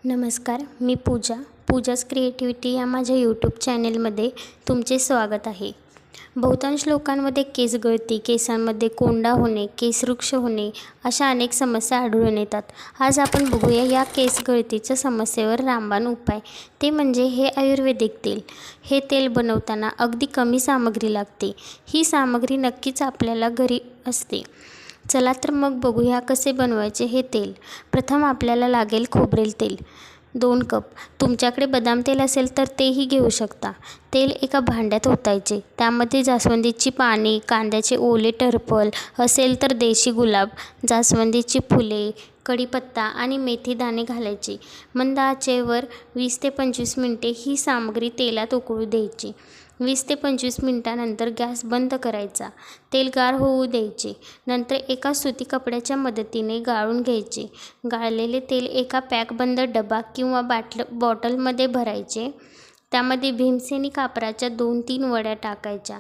नमस्कार, मी पूजाच क्रिएटिव्हिटी या माझ्या यूट्यूब चॅनेलमध्ये तुमचे स्वागत आहे. बहुतांश लोकांमध्ये केस गळती, केसांमध्ये कोंडा होणे, केसवृक्ष होणे अशा अनेक समस्या आढळून येतात. आज आपण बघूया या केस गळतीच्या समस्येवर रामबाण उपाय, ते म्हणजे हे आयुर्वेदिक तेल. हे तेल बनवताना अगदी कमी सामग्री लागते. ही सामग्री नक्कीच आपल्याला घरी असते. चला तर मग बघूया कसे बनवायचे हे तेल. प्रथम आपल्याला लागेल खोबरेल तेल 2 कप. तुमच्याकडे बदाम तेल असेल तर तेही घेऊ शकता. तेल एका भांड्यात ओतायचे. त्यामध्ये जास्वंदीची पाने, कांद्याचे ओले टरफल असेल तर देशी गुलाब, जास्वंदीची फुले, कढीपत्ता आणि मेथी दाणे घालायचे. मंद आचेवर 20 ते 25 मिनिटे ही सामग्री तेलात उकळू द्यायची. 20 ते 25 मिनिटांनंतर गॅस बंद करायचा. तेल गार होऊ द्यायचे. नंतर एका सुती कपड्याच्या मदतीने गाळून घ्यायचे. गाळलेले तेल एका पॅकबंद डबा किंवा बॉटलमध्ये भरायचे. त्यामध्ये भीमसेनी कापराच्या 2-3 वड्या टाकायच्या.